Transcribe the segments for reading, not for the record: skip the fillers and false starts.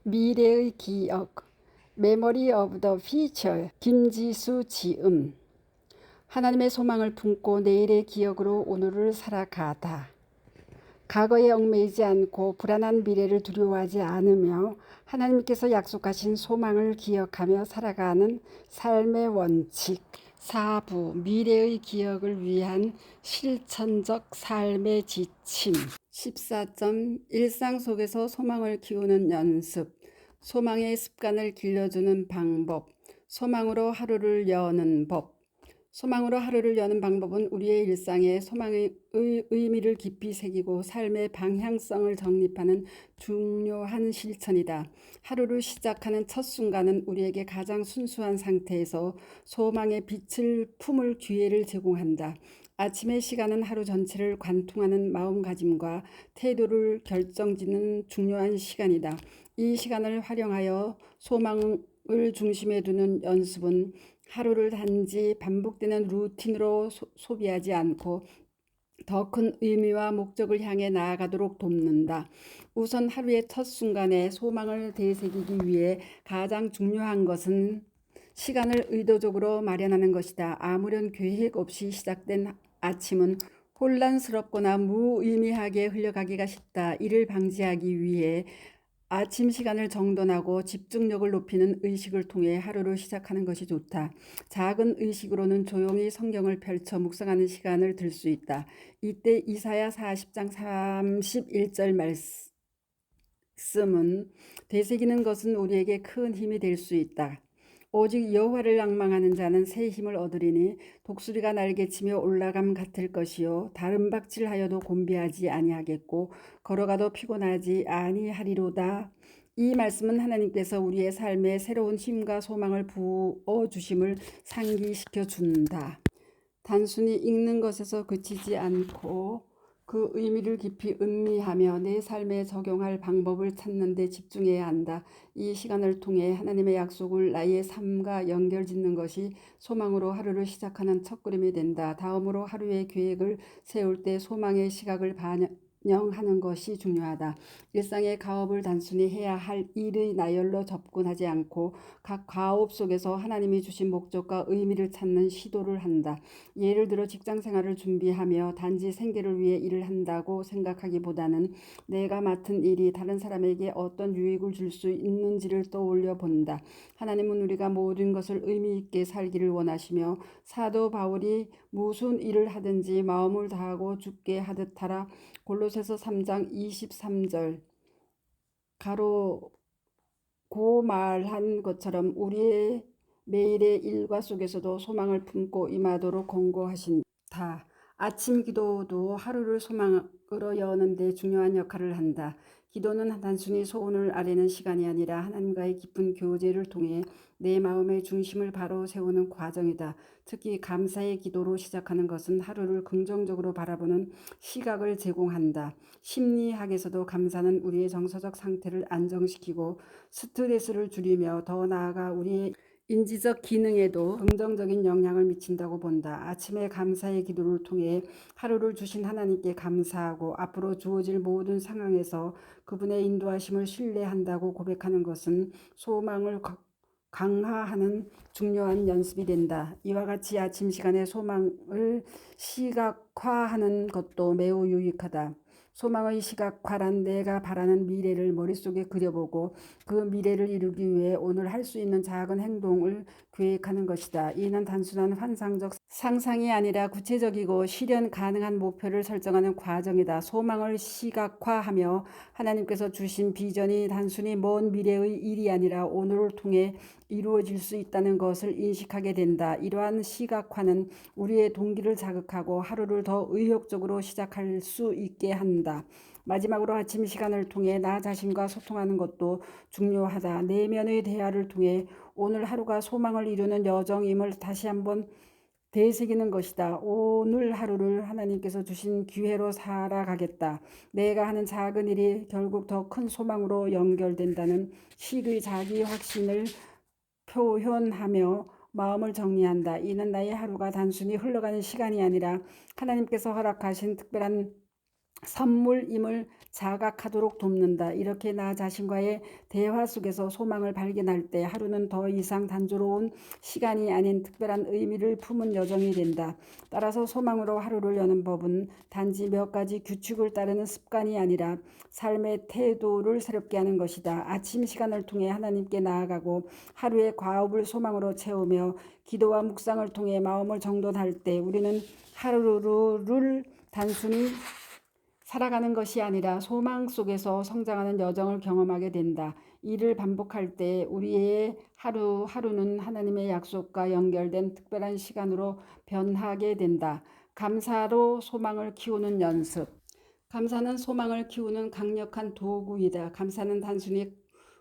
미래의 기억, 메모리 오브 더 퓨처, 김지수 지음. 하나님의 소망을 품고 내일의 기억으로 오늘을 살아가다. 과거에 얽매이지 않고 불안한 미래를 두려워하지 않으며 하나님께서 약속하신 소망을 기억하며 살아가는 삶의 원칙. 4부 미래의 기억을 위한 실천적 삶의 지침. 14점 일상 속에서 소망을 키우는 연습. 소망의 습관을 길러주는 방법. 소망으로 하루를 여는 법. 소망으로 하루를 여는 방법은 우리의 일상에 소망의 의미를 깊이 새기고 삶의 방향성을 정립하는 중요한 실천이다. 하루를 시작하는 첫 순간은 우리에게 가장 순수한 상태에서 소망의 빛을 품을 기회를 제공한다. 아침의 시간은 하루 전체를 관통하는 마음가짐과 태도를 결정짓는 중요한 시간이다. 이 시간을 활용하여 소망을 중심에 두는 연습은 하루를 단지 반복되는 루틴으로 소비하지 않고 더 큰 의미와 목적을 향해 나아가도록 돕는다. 우선 하루의 첫 순간에 소망을 되새기기 위해 가장 중요한 것은 시간을 의도적으로 마련하는 것이다. 아무런 계획 없이 시작된 아침은 혼란스럽거나 무의미하게 흘러가기가 쉽다. 이를 방지하기 위해 아침 시간을 정돈하고 집중력을 높이는 의식을 통해 하루를 시작하는 것이 좋다. 작은 의식으로는 조용히 성경을 펼쳐 묵상하는 시간을 들 수 있다. 이때 이사야 40장 31절 말씀은 되새기는 것은 우리에게 큰 힘이 될 수 있다. 오직 여호와를 앙망하는 자는 새 힘을 얻으리니 독수리가 날개치며 올라감 같을 것이요 다른 박질하여도 곤비하지 아니하겠고 걸어가도 피곤하지 아니하리로다. 이 말씀은 하나님께서 우리의 삶에 새로운 힘과 소망을 부어 주심을 상기시켜 준다. 단순히 읽는 것에서 그치지 않고 그 의미를 깊이 음미하며 내 삶에 적용할 방법을 찾는 데 집중해야 한다. 이 시간을 통해 하나님의 약속을 나의 삶과 연결짓는 것이 소망으로 하루를 시작하는 첫걸음이 된다. 다음으로 하루의 계획을 세울 때 소망의 시각을 반영하는 것이 중요하다. 일상의 가업을 단순히 해야 할 일의 나열로 접근하지 않고 각 가업 속에서 하나님이 주신 목적과 의미를 찾는 시도를 한다. 예를 들어 직장 생활을 준비하며 단지 생계를 위해 일을 한다고 생각하기보다는 내가 맡은 일이 다른 사람에게 어떤 유익을 줄 수 있는지를 떠올려 본다. 하나님은 우리가 모든 것을 의미 있게 살기를 원하시며 사도 바울이 무슨 일을 하든지 마음을 다하고 죽게 하듯 하라. 골로새서 3장 23절 가로 고 말한 것처럼 우리의 매일의 일과 속에서도 소망을 품고 임하도록 권고하신다. 아침 기도도 하루를 소망으로 여는 데 중요한 역할을 한다. 기도는 단순히 소원을 아뢰는 시간이 아니라 하나님과의 깊은 교제를 통해 내 마음의 중심을 바로 세우는 과정이다. 특히 감사의 기도로 시작하는 것은 하루를 긍정적으로 바라보는 시각을 제공한다. 심리학에서도 감사는 우리의 정서적 상태를 안정시키고 스트레스를 줄이며 더 나아가 우리의 인지적 기능에도 긍정적인 영향을 미친다고 본다. 아침에 감사의 기도를 통해 하루를 주신 하나님께 감사하고 앞으로 주어질 모든 상황에서 그분의 인도하심을 신뢰한다고 고백하는 것은 소망을 강화하는 중요한 연습이 된다. 이와 같이 아침 시간에 소망을 시각화하는 것도 매우 유익하다. 소망의 시각화란 내가 바라는 미래를 머릿속에 그려보고 그 미래를 이루기 위해 오늘 할 수 있는 작은 행동을 계획하는 것이다. 이는 단순한 환상적 상상이 아니라 구체적이고 실현 가능한 목표를 설정하는 과정이다. 소망을 시각화하며 하나님께서 주신 비전이 단순히 먼 미래의 일이 아니라 오늘을 통해 이루어질 수 있다는 것을 인식하게 된다. 이러한 시각화는 우리의 동기를 자극하고 하루를 더 의욕적으로 시작할 수 있게 한다. 마지막으로 아침 시간을 통해 나 자신과 소통하는 것도 중요하다. 내면의 대화를 통해 오늘 하루가 소망을 이루는 여정임을 다시 한번 되새기는 것이다. 오늘 하루를 하나님께서 주신 기회로 살아가겠다. 내가 하는 작은 일이 결국 더 큰 소망으로 연결된다는 식의 자기 확신을 표현하며 마음을 정리한다. 이는 나의 하루가 단순히 흘러가는 시간이 아니라 하나님께서 허락하신 특별한 선물임을 자각하도록 돕는다. 이렇게 나 자신과의 대화 속에서 소망을 발견할 때 하루는 더 이상 단조로운 시간이 아닌 특별한 의미를 품은 여정이 된다. 따라서 소망으로 하루를 여는 법은 단지 몇 가지 규칙을 따르는 습관이 아니라 삶의 태도를 새롭게 하는 것이다. 아침 시간을 통해 하나님께 나아가고 하루의 과업을 소망으로 채우며 기도와 묵상을 통해 마음을 정돈할 때 우리는 하루를 단순히 살아가는 것이 아니라 소망 속에서 성장하는 여정을 경험하게 된다. 이를 반복할 때 우리의 하루하루는 하나님의 약속과 연결된 특별한 시간으로 변하게 된다. 감사로 소망을 키우는 연습. 감사는 소망을 키우는 강력한 도구이다. 감사는 단순히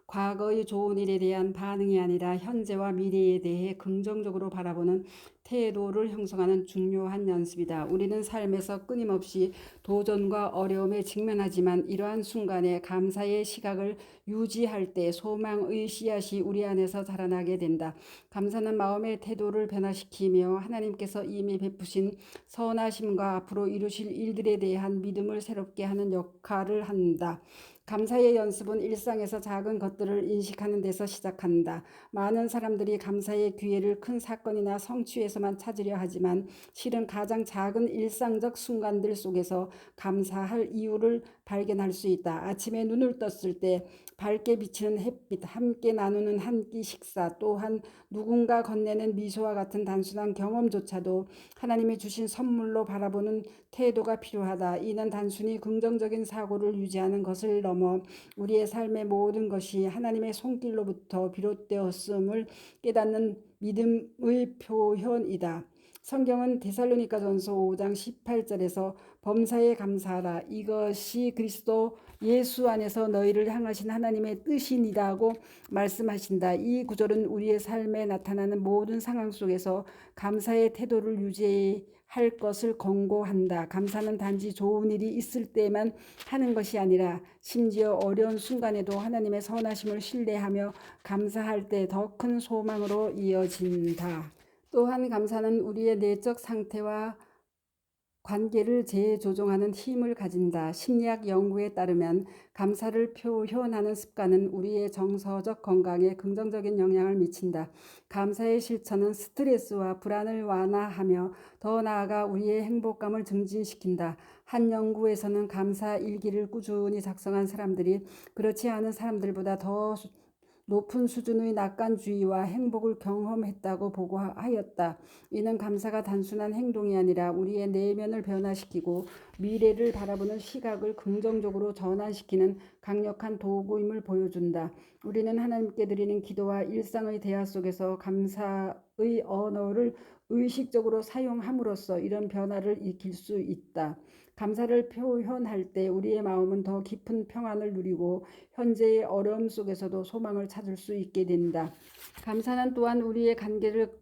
과거의 좋은 일에 대한 반응이 아니라 현재와 미래에 대해 긍정적으로 바라보는 태도를 형성하는 중요한 연습이다. 우리는 삶에서 끊임없이 도전과 어려움에 직면하지만 이러한 순간에 감사의 시각을 유지할 때 소망의 씨앗이 우리 안에서 자라나게 된다. 감사는 마음의 태도를 변화시키며 하나님께서 이미 베푸신 선하심과 앞으로 이루실 일들에 대한 믿음을 새롭게 하는 역할을 한다. 감사의 연습은 일상에서 작은 것들을 인식하는 데서 시작한다. 많은 사람들이 감사의 기회를 큰 사건이나 성취에서만 찾으려 하지만 실은 가장 작은 일상적 순간들 속에서 감사할 이유를 발견할 수 있다. 아침에 눈을 떴을 때 밝게 비치는 햇빛, 함께 나누는 한 끼 식사, 또한 누군가 건네는 미소와 같은 단순한 경험조차도 하나님이 주신 선물로 바라보는 태도가 필요하다. 이는 단순히 긍정적인 사고를 유지하는 것을 넘어 우리의 삶의 모든 것이 하나님의 손길로부터 비롯되었음을 깨닫는 믿음의 표현이다. 성경은 데살로니가전서 5장 18절에서 범사에 감사하라. 이것이 그리스도 예수 안에서 너희를 향하신 하나님의 뜻이니라고 말씀하신다. 이 구절은 우리의 삶에 나타나는 모든 상황 속에서 감사의 태도를 유지할 것을 권고한다. 감사는 단지 좋은 일이 있을 때만 하는 것이 아니라 심지어 어려운 순간에도 하나님의 선하심을 신뢰하며 감사할 때 더 큰 소망으로 이어진다. 또한 감사는 우리의 내적 상태와 관계를 재조정하는 힘을 가진다. 심리학 연구에 따르면 감사를 표현하는 습관은 우리의 정서적 건강에 긍정적인 영향을 미친다. 감사의 실천은 스트레스와 불안을 완화하며 더 나아가 우리의 행복감을 증진시킨다. 한 연구에서는 감사 일기를 꾸준히 작성한 사람들이 그렇지 않은 사람들보다 더 높은 수준의 낙관주의와 행복을 경험했다고 보고하였다. 이는 감사가 단순한 행동이 아니라 우리의 내면을 변화시키고 미래를 바라보는 시각을 긍정적으로 전환시키는 강력한 도구임을 보여준다. 우리는 하나님께 드리는 기도와 일상의 대화 속에서 감사의 언어를 의식적으로 사용함으로써 이런 변화를 익힐 수 있다. 감사를 표현할 때 우리의 마음은 더 깊은 평안을 누리고 현재의 어려움 속에서도 소망을 찾을 수 있게 된다. 감사는 또한 우리의 관계를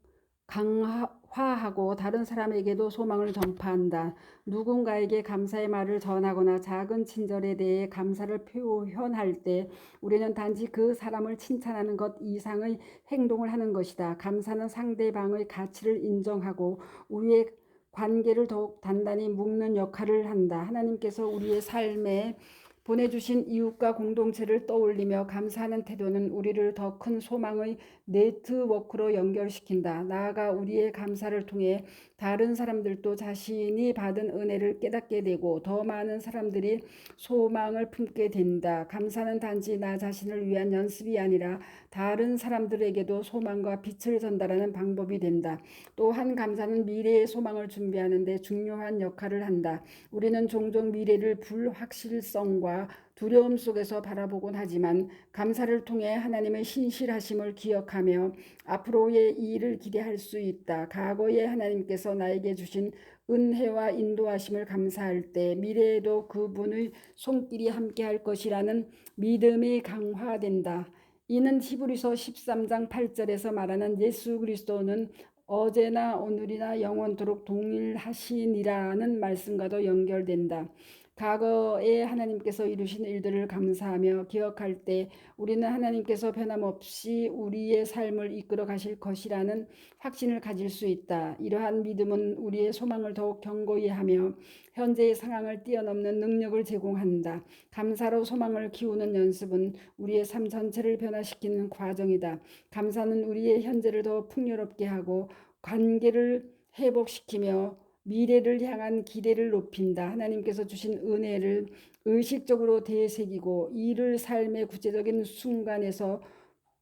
강화하고 다른 사람에게도 소망을 전파한다. 누군가에게 감사의 말을 전하거나 작은 친절에 대해 감사를 표현할 때 우리는 단지 그 사람을 칭찬하는 것 이상의 행동을 하는 것이다. 감사는 상대방의 가치를 인정하고 우리의 관계를 더욱 단단히 묶는 역할을 한다. 하나님께서 우리의 삶에 보내주신 이웃과 공동체를 떠올리며 감사하는 태도는 우리를 더 큰 소망의 네트워크로 연결시킨다. 나아가 우리의 감사를 통해 다른 사람들도 자신이 받은 은혜를 깨닫게 되고 더 많은 사람들이 소망을 품게 된다. 감사는 단지 나 자신을 위한 연습이 아니라 다른 사람들에게도 소망과 빛을 전달하는 방법이 된다. 또한 감사는 미래의 소망을 준비하는 데 중요한 역할을 한다. 우리는 종종 미래를 불확실성과 두려움 속에서 바라보곤 하지만 감사를 통해 하나님의 신실하심을 기억하며 앞으로의 일을 기대할 수 있다. 과거에 하나님께서 나에게 주신 은혜와 인도하심을 감사할 때 미래에도 그분의 손길이 함께할 것이라는 믿음이 강화된다. 이는 히브리서 13장 8절에서 말하는 예수 그리스도는 어제나 오늘이나 영원토록 동일하시니라는 말씀과도 연결된다. 과거에 하나님께서 이루신 일들을 감사하며 기억할 때 우리는 하나님께서 변함없이 우리의 삶을 이끌어 가실 것이라는 확신을 가질 수 있다. 이러한 믿음은 우리의 소망을 더욱 견고히 하며 현재의 상황을 뛰어넘는 능력을 제공한다. 감사로 소망을 키우는 연습은 우리의 삶 전체를 변화시키는 과정이다. 감사는 우리의 현재를 더 풍요롭게 하고 관계를 회복시키며 미래를 향한 기대를 높인다. 하나님께서 주신 은혜를 의식적으로 되새기고 이를 삶의 구체적인 순간에서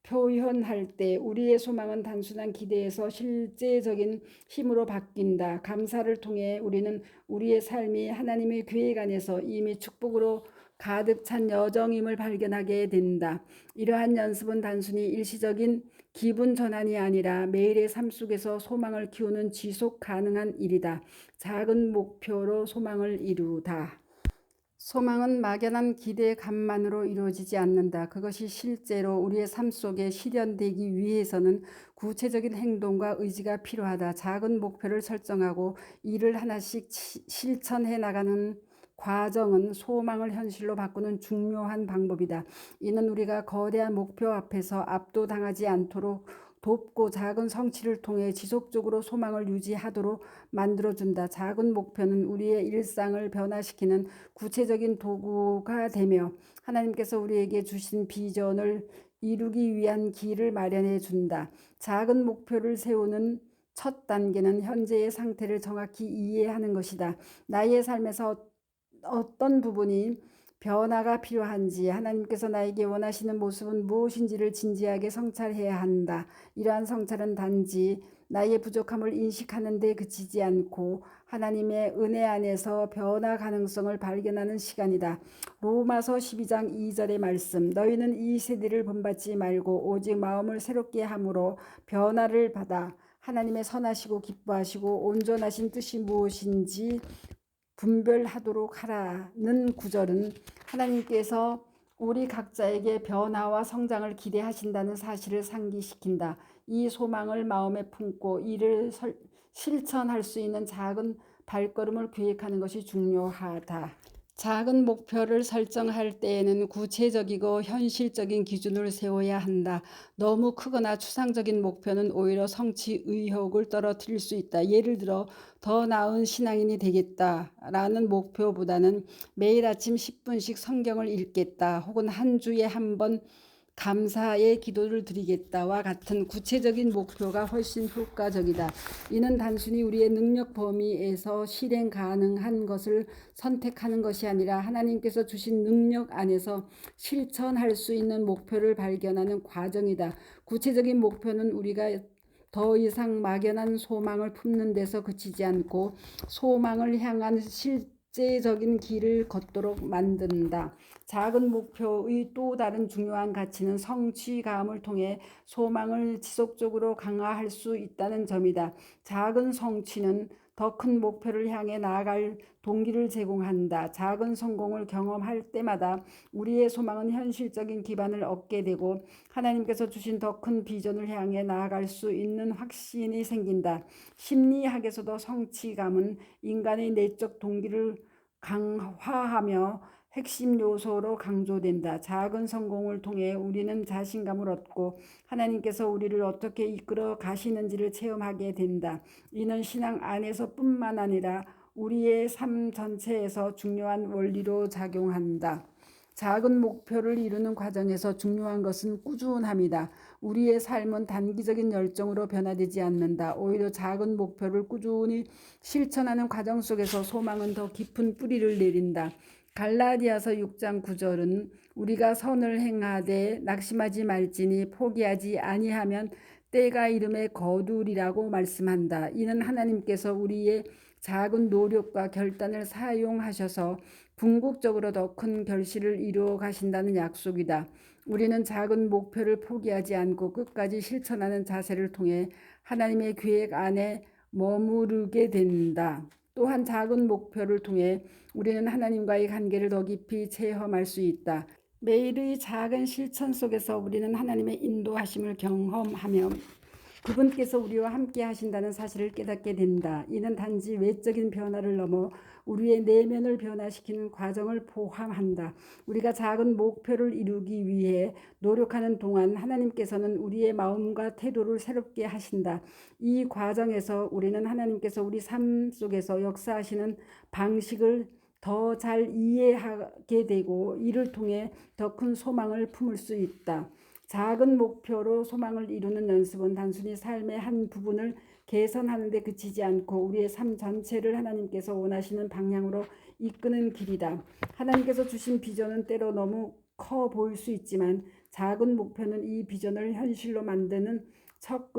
표현할 때 우리의 소망은 단순한 기대에서 실제적인 힘으로 바뀐다. 감사를 통해 우리는 우리의 삶이 하나님의 계획 안에서 이미 축복으로 가득 찬 여정임을 발견하게 된다. 이러한 연습은 단순히 일시적인 기분 전환이 아니라 매일의 삶 속에서 소망을 키우는 지속 가능한 일이다. 작은 목표로 소망을 이루다. 소망은 막연한 기대감만으로 이루어지지 않는다. 그것이 실제로 우리의 삶 속에 실현되기 위해서는 구체적인 행동과 의지가 필요하다. 작은 목표를 설정하고 이를 하나씩 실천해 나가는 과정은 소망을 현실로 바꾸는 중요한 방법이다. 이는 우리가 거대한 목표 앞에서 압도당하지 않도록 돕고 작은 성취를 통해 지속적으로 소망을 유지하도록 만들어준다. 작은 목표는 우리의 일상을 변화시키는 구체적인 도구가 되며 하나님께서 우리에게 주신 비전을 이루기 위한 길을 마련해 준다. 작은 목표를 세우는 첫 단계는 현재의 상태를 정확히 이해하는 것이다. 나의 삶에서 어떤 부분이 변화가 필요한지, 하나님께서 나에게 원하시는 모습은 무엇인지를 진지하게 성찰해야 한다. 이러한 성찰은 단지 나의 부족함을 인식하는 데 그치지 않고 하나님의 은혜 안에서 변화 가능성을 발견하는 시간이다. 로마서 12장 2절의 말씀, 너희는 이 세대를 본받지 말고 오직 마음을 새롭게 함으로 변화를 받아 하나님의 선하시고 기뻐하시고 온전하신 뜻이 무엇인지 분별하도록 하라는 구절은 하나님께서 우리 각자에게 변화와 성장을 기대하신다는 사실을 상기시킨다. 이 소망을 마음에 품고 이를 실천할 수 있는 작은 발걸음을 계획하는 것이 중요하다. 작은 목표를 설정할 때에는 구체적이고 현실적인 기준을 세워야 한다. 너무 크거나 추상적인 목표는 오히려 성취 의욕을 떨어뜨릴 수 있다. 예를 들어 더 나은 신앙인이 되겠다라는 목표보다는 매일 아침 10분씩 성경을 읽겠다 혹은 한 주에 한 번 감사의 기도를 드리겠다와 같은 구체적인 목표가 훨씬 효과적이다. 이는 단순히 우리의 능력 범위에서 실행 가능한 것을 선택하는 것이 아니라 하나님께서 주신 능력 안에서 실천할 수 있는 목표를 발견하는 과정이다. 구체적인 목표는 우리가 더 이상 막연한 소망을 품는 데서 그치지 않고 소망을 향한 실제적인 길을 걷도록 만든다. 작은 목표의 또 다른 중요한 가치는 성취감을 통해 소망을 지속적으로 강화할 수 있다는 점이다. 작은 성취는 더 큰 목표를 향해 나아갈 동기를 제공한다. 작은 성공을 경험할 때마다 우리의 소망은 현실적인 기반을 얻게 되고 하나님께서 주신 더 큰 비전을 향해 나아갈 수 있는 확신이 생긴다. 심리학에서도 성취감은 인간의 내적 동기를 강화하며 핵심 요소로 강조된다. 작은 성공을 통해 우리는 자신감을 얻고 하나님께서 우리를 어떻게 이끌어 가시는지를 체험하게 된다. 이는 신앙 안에서뿐만 아니라 우리의 삶 전체에서 중요한 원리로 작용한다. 작은 목표를 이루는 과정에서 중요한 것은 꾸준함이다. 우리의 삶은 단기적인 열정으로 변화되지 않는다. 오히려 작은 목표를 꾸준히 실천하는 과정 속에서 소망은 더 깊은 뿌리를 내린다. 갈라디아서 6장 9절은 우리가 선을 행하되 낙심하지 말지니 포기하지 아니하면 때가 이름에 거두리라고 말씀한다. 이는 하나님께서 우리의 작은 노력과 결단을 사용하셔서 궁극적으로 더 큰 결실을 이루어 가신다는 약속이다. 우리는 작은 목표를 포기하지 않고 끝까지 실천하는 자세를 통해 하나님의 계획 안에 머무르게 된다. 또한 작은 목표를 통해 우리는 하나님과의 관계를 더 깊이 체험할 수 있다. 매일의 작은 실천 속에서 우리는 하나님의 인도하심을 경험하며 그분께서 우리와 함께 하신다는 사실을 깨닫게 된다. 이는 단지 외적인 변화를 넘어 우리의 내면을 변화시키는 과정을 포함한다. 우리가 작은 목표를 이루기 위해 노력하는 동안 하나님께서는 우리의 마음과 태도를 새롭게 하신다. 이 과정에서 우리는 하나님께서 우리 삶 속에서 역사하시는 방식을 더 잘 이해하게 되고 이를 통해 더 큰 소망을 품을 수 있다. 작은 목표로 소망을 이루는 연습은 단순히 삶의 한 부분을 개선하는 데 그치지 않고 우리의 삶 전체를 하나님께서 원하시는 방향으로 이끄는 길이다. 하나님께서 주신 비전은 때로 너무 커 보일 수 있지만 작은 목표는 이 비전을 현실로 만드는 첫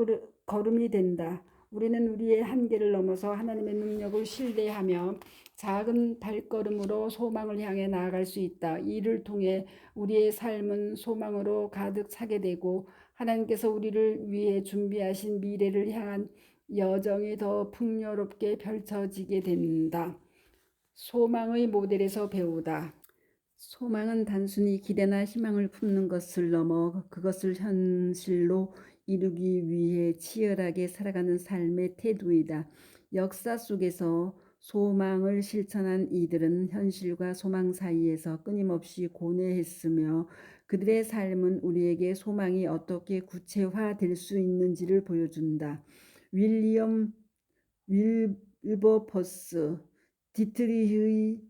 걸음이 된다. 우리는 우리의 한계를 넘어서 하나님의 능력을 신뢰하며 작은 발걸음으로 소망을 향해 나아갈 수 있다. 이를 통해 우리의 삶은 소망으로 가득 차게 되고 하나님께서 우리를 위해 준비하신 미래를 향한 여정이 더 풍요롭게 펼쳐지게 된다. 소망의 모델에서 배우다. 소망은 단순히 기대나 희망을 품는 것을 넘어 그것을 현실로 이루기 위해 치열하게 살아가는 삶의 태도이다. 역사 속에서 소망을 실천한 이들은 현실과 소망 사이에서 끊임없이 고뇌했으며 그들의 삶은 우리에게 소망이 어떻게 구체화될 수 있는지를 보여준다. 윌리엄 윌버퍼스, 디트리히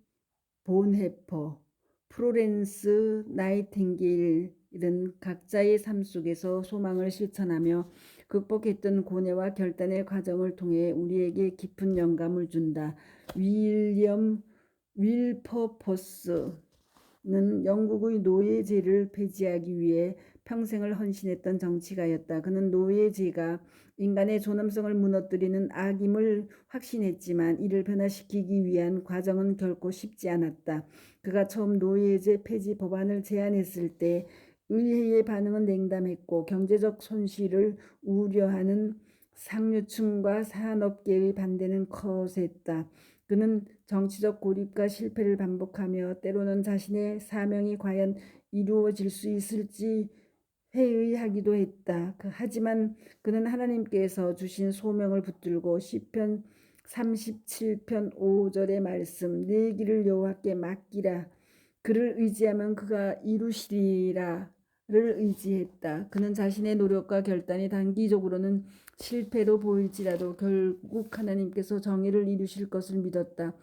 본헤퍼, 플로렌스 나이팅게일은 각자의 삶 속에서 소망을 실천하며 극복했던 고뇌와 결단의 과정을 통해 우리에게 깊은 영감을 준다. 윌리엄 윌퍼퍼스는 영국의 노예제를 폐지하기 위해 평생을 헌신했던 정치가였다. 그는 노예제가 인간의 존엄성을 무너뜨리는 악임을 확신했지만 이를 변화시키기 위한 과정은 결코 쉽지 않았다. 그가 처음 노예제 폐지 법안을 제안했을 때 의회의 반응은 냉담했고 경제적 손실을 우려하는 상류층과 산업계의 반대는 거셌다. 그는 정치적 고립과 실패를 반복하며 때로는 자신의 사명이 과연 이루어질 수 있을지 회의하기도 했다. 하지만 그는 하나님께서 주신 소명을 붙들고 시편 37편 5절의 말씀 내 길을 여호와께 맡기라. 그를 의지하면 그가 이루시리라를 의지했다. 그는 자신의 노력과 결단이 단기적으로는 실패로 보일지라도 결국 하나님께서 정의를 이루실 것을 믿었다.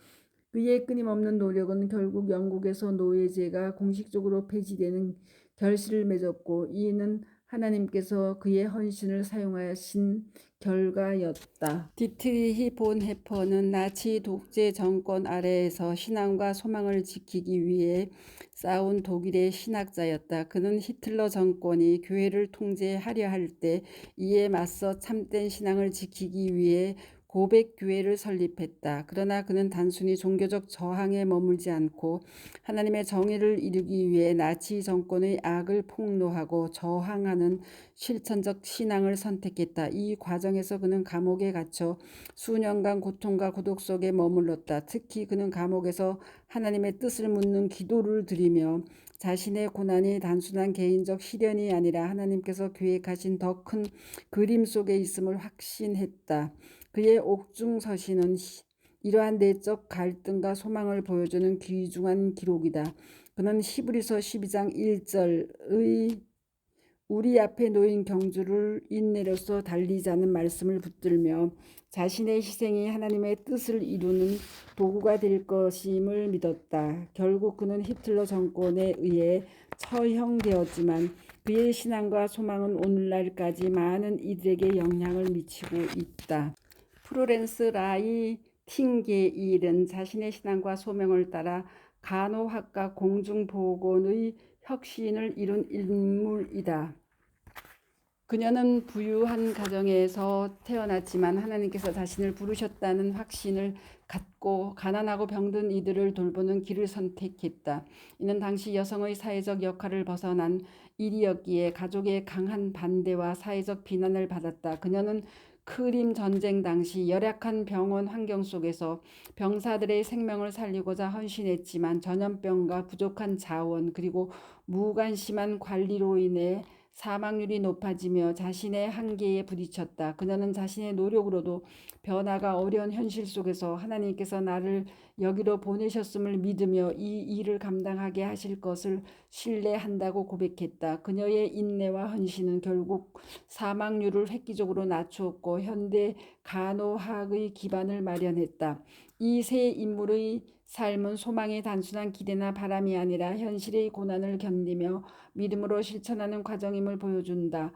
그의 끊임없는 노력은 결국 영국에서 노예제가 공식적으로 폐지되는 결실을 맺었고 이는 하나님께서 그의 헌신을 사용하신 결과였다. 디트리히 본헤퍼는 나치 독재 정권 아래에서 신앙과 소망을 지키기 위해 싸운 독일의 신학자였다. 그는 히틀러 정권이 교회를 통제하려 할 때 이에 맞서 참된 신앙을 지키기 위해 고백교회를 설립했다. 그러나 그는 단순히 종교적 저항에 머물지 않고 하나님의 정의를 이루기 위해 나치 정권의 악을 폭로하고 저항하는 실천적 신앙을 선택했다. 이 과정에서 그는 감옥에 갇혀 수년간 고통과 고독 속에 머물렀다. 특히 그는 감옥에서 하나님의 뜻을 묻는 기도를 드리며 자신의 고난이 단순한 개인적 시련이 아니라 하나님께서 계획하신 더 큰 그림 속에 있음을 확신했다. 그의 옥중서신은 이러한 내적 갈등과 소망을 보여주는 귀중한 기록이다. 그는 히브리서 12장 1절의 우리 앞에 놓인 경주를 인내로서 달리자는 말씀을 붙들며 자신의 희생이 하나님의 뜻을 이루는 도구가 될 것임을 믿었다. 결국 그는 히틀러 정권에 의해 처형되었지만 그의 신앙과 소망은 오늘날까지 많은 이들에게 영향을 미치고 있다. 플로렌스 나이팅게일은 자신의 신앙과 소명을 따라 간호학과 공중보건의 혁신을 이룬 인물이다. 그녀는 부유한 가정에서 태어났지만 하나님께서 자신을 부르셨다는 확신을 갖고 가난하고 병든 이들을 돌보는 길을 선택했다. 이는 당시 여성의 사회적 역할을 벗어난 일이었기에 가족의 강한 반대와 사회적 비난을 받았다. 그녀는 크림 전쟁 당시 열악한 병원 환경 속에서 병사들의 생명을 살리고자 헌신했지만 전염병과 부족한 자원 그리고 무관심한 관리로 인해 사망률이 높아지며 자신의 한계에 부딪혔다. 그녀는 자신의 노력으로도 변화가 어려운 현실 속에서 하나님께서 나를 여기로 보내셨음을 믿으며 이 일을 감당하게 하실 것을 신뢰한다고 고백했다. 그녀의 인내와 헌신은 결국 사망률을 획기적으로 낮추었고 현대 간호학의 기반을 마련했다. 이 세 인물의 삶은 소망의 단순한 기대나 바람이 아니라 현실의 고난을 견디며 믿음으로 실천하는 과정임을 보여준다.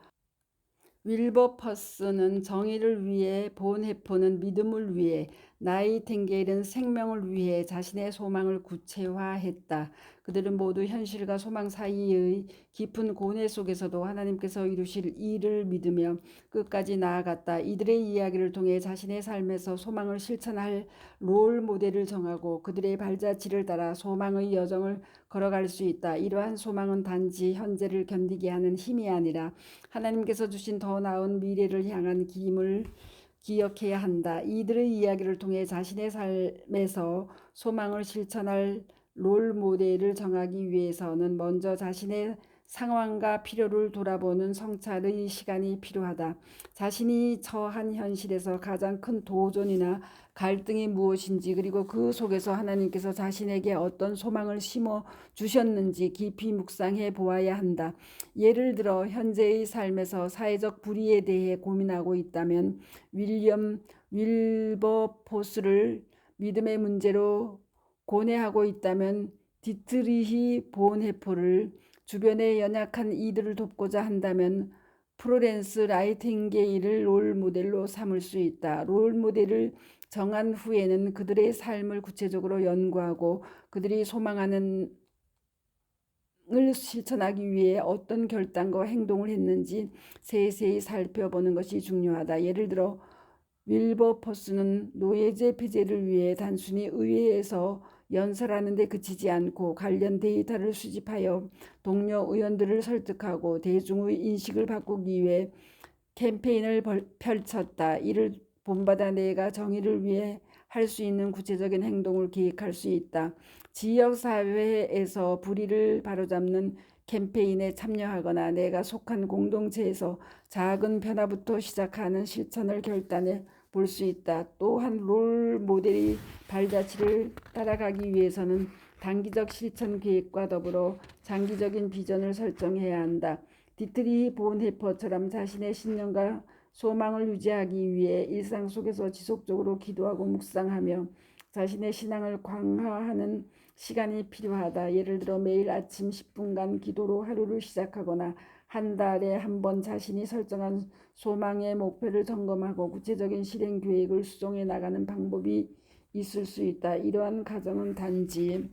윌버퍼스는 정의를 위해, 본 해포는 믿음을 위해, 나이팅게일은 생명을 위해 자신의 소망을 구체화했다. 그들은 모두 현실과 소망 사이의 깊은 고뇌 속에서도 하나님께서 이루실 일을 믿으며 끝까지 나아갔다. 이들의 이야기를 통해 자신의 삶에서 소망을 실천할 롤 모델을 정하고 그들의 발자취를 따라 소망의 여정을 걸어갈 수 있다. 이러한 소망은 단지 현재를 견디게 하는 힘이 아니라 하나님께서 주신 더 나은 미래를 향한 힘을 기억해야 한다. 이들의 이야기를 통해 자신의 삶에서 소망을 실천할 롤 모델을 정하기 위해서는 먼저 자신의 상황과 필요를 돌아보는 성찰의 시간이 필요하다. 자신이 처한 현실에서 가장 큰 도전이나 갈등이 무엇인지 그리고 그 속에서 하나님께서 자신에게 어떤 소망을 심어 주셨는지 깊이 묵상해 보아야 한다. 예를 들어 현재의 삶에서 사회적 불의에 대해 고민하고 있다면 윌리엄 윌버포스를 믿음의 문제로 고뇌하고 있다면 디트리히 본헤퍼를 주변의 연약한 이들을 돕고자 한다면 프로렌스 라이팅게일을 롤 모델로 삼을 수 있다. 롤 모델을 정한 후에는 그들의 삶을 구체적으로 연구하고 그들이 소망하는 을 실천하기 위해 어떤 결단과 행동을 했는지 세세히 살펴보는 것이 중요하다. 예를 들어 윌버퍼스는 노예제 폐지를 위해 단순히 의회에서 연설하는 데 그치지 않고 관련 데이터를 수집하여 동료 의원들을 설득하고 대중의 인식을 바꾸기 위해 캠페인을 펼쳤다. 이를 본받아 내가 정의를 위해 할 수 있는 구체적인 행동을 계획할 수 있다. 지역사회에서 불의를 바로잡는 캠페인에 참여하거나 내가 속한 공동체에서 작은 변화부터 시작하는 실천을 결단해 볼 수 있다. 또한 롤 모델의 발자취를 따라가기 위해서는 단기적 실천 계획과 더불어 장기적인 비전을 설정해야 한다. 디트리히 본헤퍼처럼 자신의 신념과 소망을 유지하기 위해 일상 속에서 지속적으로 기도하고 묵상하며 자신의 신앙을 강화하는 시간이 필요하다. 예를 들어 매일 아침 10분간 기도로 하루를 시작하거나 한 달에 한 번 자신이 설정한 소망의 목표를 점검하고 구체적인 실행 계획을 수정해 나가는 방법이 있을 수 있다. 이러한 과정은 단지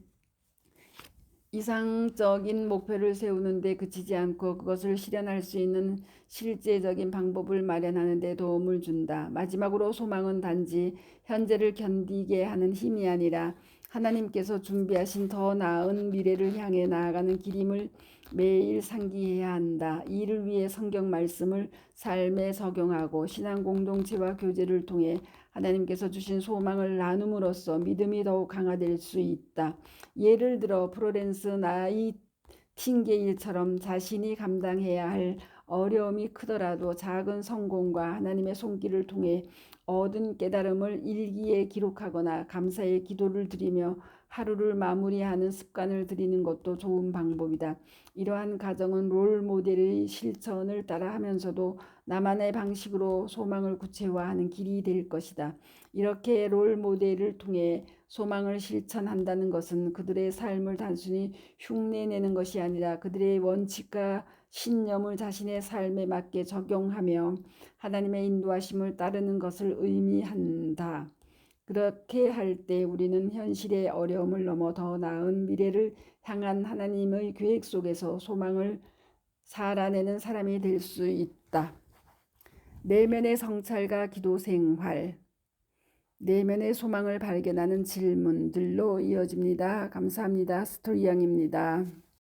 이상적인 목표를 세우는 데 그치지 않고 그것을 실현할 수 있는 실제적인 방법을 마련하는 데 도움을 준다. 마지막으로 소망은 단지 현재를 견디게 하는 힘이 아니라 하나님께서 준비하신 더 나은 미래를 향해 나아가는 길임을 매일 상기해야 한다. 이를 위해 성경 말씀을 삶에 적용하고 신앙 공동체와 교제를 통해 하나님께서 주신 소망을 나눔으로써 믿음이 더욱 강화될 수 있다. 예를 들어 프로렌스 나이팅게일처럼 자신이 감당해야 할 어려움이 크더라도 작은 성공과 하나님의 손길을 통해 얻은 깨달음을 일기에 기록하거나 감사의 기도를 드리며 하루를 마무리하는 습관을 들이는 것도 좋은 방법이다. 이러한 가정은 롤 모델의 실천을 따라하면서도 나만의 방식으로 소망을 구체화하는 길이 될 것이다. 이렇게 롤 모델을 통해 소망을 실천한다는 것은 그들의 삶을 단순히 흉내내는 것이 아니라 그들의 원칙과 신념을 자신의 삶에 맞게 적용하며 하나님의 인도하심을 따르는 것을 의미한다. 그렇게 할 때 우리는 현실의 어려움을 넘어 더 나은 미래를 향한 하나님의 계획 속에서 소망을 살아내는 사람이 될 수 있다. 내면의 성찰과 기도 생활. 내면의 소망을 발견하는 질문들로 이어집니다. 감사합니다. 스토리양입니다.